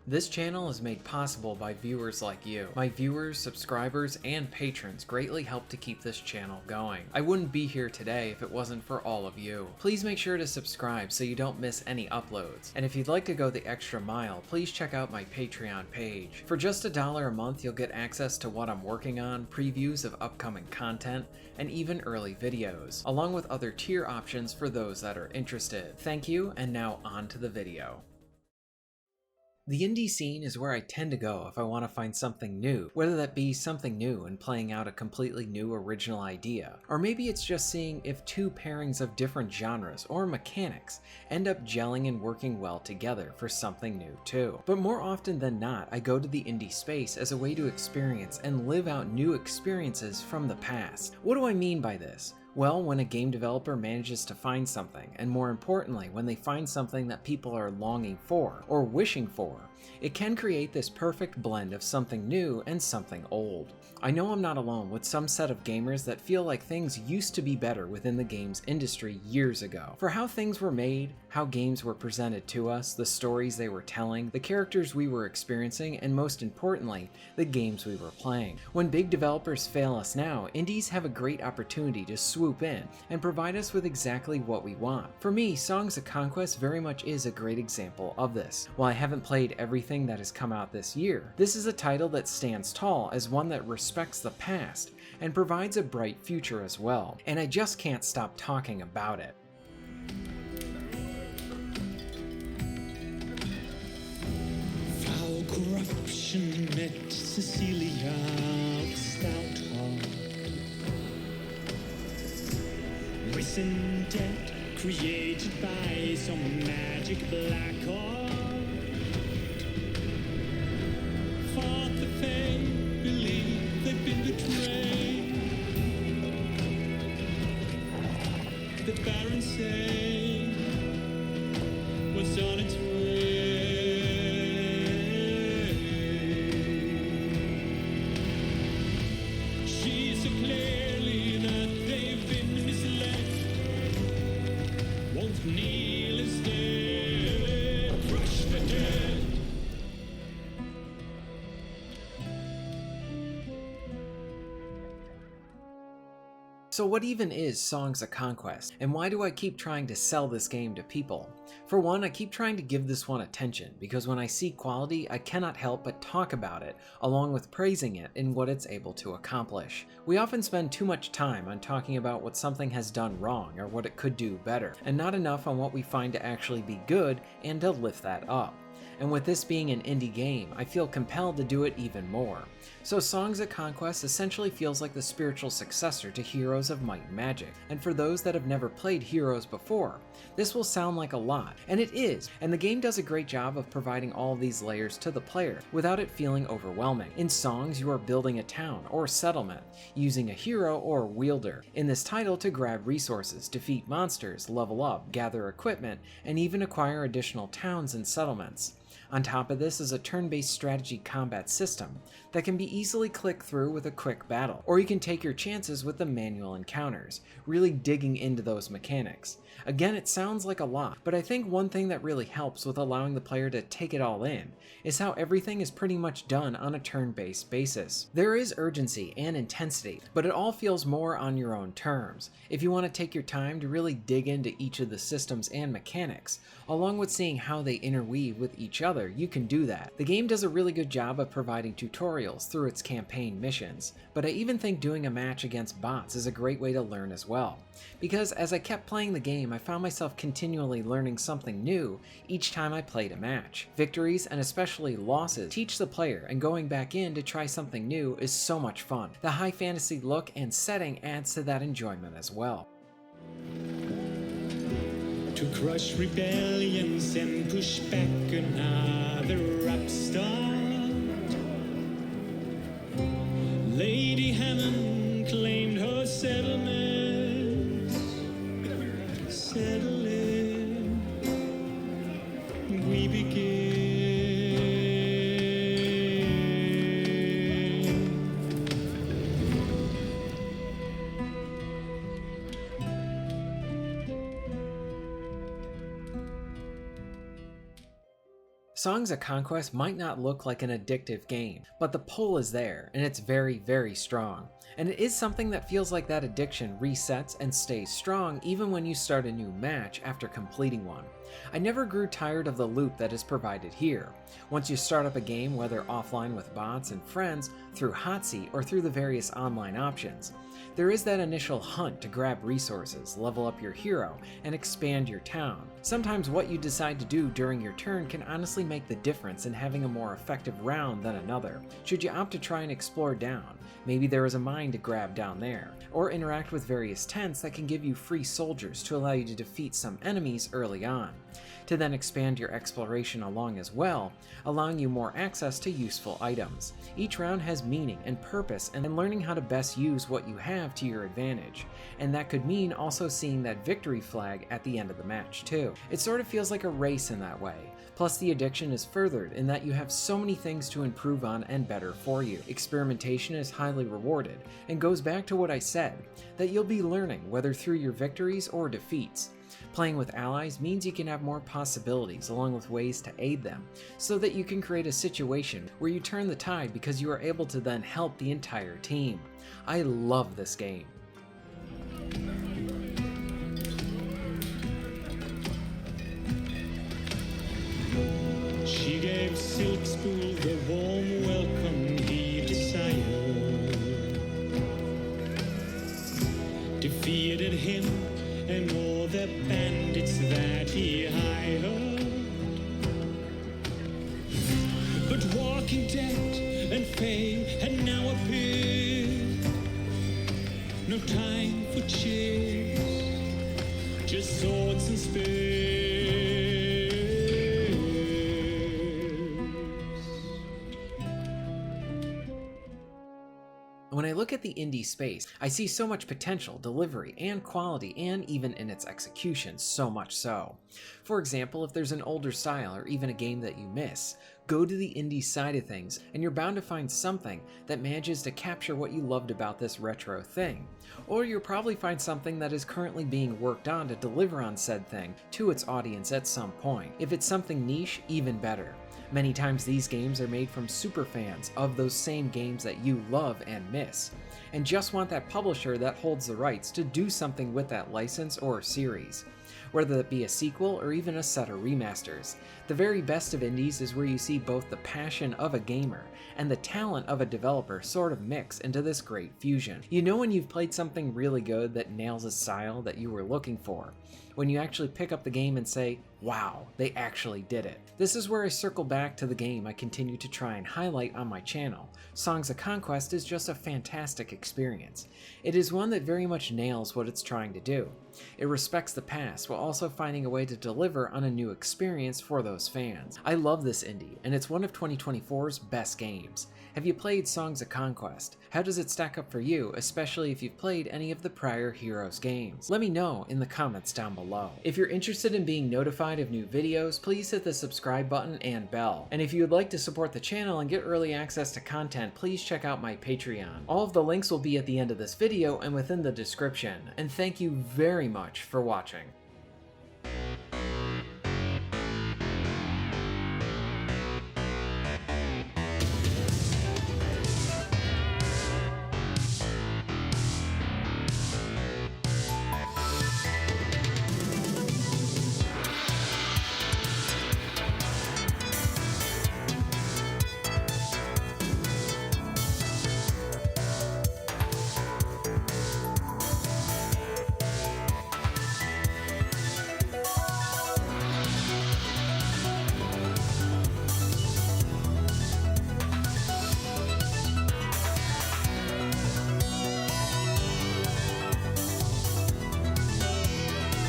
This channel is made possible by viewers like you. My viewers, subscribers, and patrons greatly help to keep this channel going. I wouldn't be here today if it wasn't for all of you. Please make sure to subscribe so you don't miss any uploads. And if you'd like to go the extra mile, please check out my Patreon page. For just $1 a month, you'll get access to what I'm working on, previews of upcoming content, and even early videos, along with other tier options for those that are interested. Thank you, and now on to the video. The indie scene is where I tend to go if I want to find something new, whether that be something new and playing out a completely new original idea, or maybe it's just seeing if two pairings of different genres or mechanics end up gelling and working well together for something new too. But more often than not, I go to the indie space as a way to experience and live out new experiences from the past. What do I mean by this? Well, when a game developer manages to find something, and more importantly, when they find something that people are longing for, or wishing for, it can create this perfect blend of something new and something old. I know I'm not alone with some set of gamers that feel like things used to be better within the games industry years ago. For how things were made, how games were presented to us, the stories they were telling, the characters we were experiencing, and most importantly, the games we were playing. When big developers fail us now, indies have a great opportunity to swoop in and provide us with exactly what we want. For me, Songs of Conquest very much is a great example of this. While I haven't played everything that has come out this year, this is a title that stands tall as one that respects the past and provides a bright future as well, and I just can't stop talking about it. Foul corruption met Cecilia of Stoutheart. Risen debt created by some magic black art. Fought the fate, believed they'd been betrayed. The Baron say was on its way. She so clearly that they've been misled. Won't kneel instead, crush the dead. So what even is Songs of Conquest, and why do I keep trying to sell this game to people? For one, I keep trying to give this one attention, because when I see quality, I cannot help but talk about it, along with praising it in what it's able to accomplish. We often spend too much time on talking about what something has done wrong, or what it could do better, and not enough on what we find to actually be good, and to lift that up. And with this being an indie game, I feel compelled to do it even more. So Songs of Conquest essentially feels like the spiritual successor to Heroes of Might and Magic. And for those that have never played Heroes before, this will sound like a lot, and it is, and the game does a great job of providing all of these layers to the player without it feeling overwhelming. In Songs, you are building a town or settlement, using a hero or wielder in this title to grab resources, defeat monsters, level up, gather equipment, and even acquire additional towns and settlements. On top of this is a turn-based strategy combat system that can be easily clicked through with a quick battle, or you can take your chances with the manual encounters, really digging into those mechanics. Again, it sounds like a lot, but I think one thing that really helps with allowing the player to take it all in is how everything is pretty much done on a turn-based basis. There is urgency and intensity, but it all feels more on your own terms. If you want to take your time to really dig into each of the systems and mechanics, along with seeing how they interweave with each other, you can do that. The game does a really good job of providing tutorials through its campaign missions, but I even think doing a match against bots is a great way to learn as well. Because as I kept playing the game, I found myself continually learning something new each time I played a match. Victories, and especially losses, teach the player, and going back in to try something new is so much fun. The high fantasy look and setting adds to that enjoyment as well. To crush rebellions and push back another upstart. Lady Hammond claimed her settlements. Settling, we begin. Songs of Conquest might not look like an addictive game, but the pull is there, and it's very, very strong. And it is something that feels like that addiction resets and stays strong even when you start a new match after completing one. I never grew tired of the loop that is provided here. Once you start up a game, whether offline with bots and friends, through Hot Seat, or through the various online options, there is that initial hunt to grab resources, level up your hero, and expand your town. Sometimes what you decide to do during your turn can honestly make the difference in having a more effective round than another. Should you opt to try and explore down, maybe there is a mine to grab down there, or interact with various tents that can give you free soldiers to allow you to defeat some enemies early on, to then expand your exploration along as well, allowing you more access to useful items. Each round has meaning and purpose, and learning how to best use what you have to your advantage, and that could mean also seeing that victory flag at the end of the match too. It sort of feels like a race in that way. Plus the addiction is furthered in that you have so many things to improve on and better for you. Experimentation is highly rewarded, and goes back to what I said, that you'll be learning whether through your victories or defeats. Playing with allies means you can have more possibilities along with ways to aid them, so that you can create a situation where you turn the tide because you are able to then help the entire team. I love this game. She gave Silk Spool the warm welcome he desired, defeated him and all the bandits that he hired. But Walking Dead and fame had now appeared. No time for cheers, just swords and spears. When I look at the indie space, I see so much potential, delivery, and quality, and even in its execution, so much so. For example, if there's an older style or even a game that you miss, go to the indie side of things, and you're bound to find something that manages to capture what you loved about this retro thing. Or you'll probably find something that is currently being worked on to deliver on said thing to its audience at some point. If it's something niche, even better. Many times these games are made from super fans of those same games that you love and miss, and just want that publisher that holds the rights to do something with that license or series, whether that be a sequel or even a set of remasters. The very best of indies is where you see both the passion of a gamer and the talent of a developer sort of mix into this great fusion. You know when you've played something really good that nails a style that you were looking for, when you actually pick up the game and say, wow, they actually did it. This is where I circle back to the game I continue to try and highlight on my channel. Songs of Conquest is just a fantastic experience. It is one that very much nails what it's trying to do. It respects the past while also finding a way to deliver on a new experience for those fans. I love this indie, and it's one of 2024's best games. Have you played Songs of Conquest? How does it stack up for you, especially if you've played any of the prior Heroes games? Let me know in the comments down below. If you're interested in being notified of new videos, please hit the subscribe button and bell. And if you would like to support the channel and get early access to content, please check out my Patreon. All of the links will be at the end of this video and within the description. And thank you very much for watching.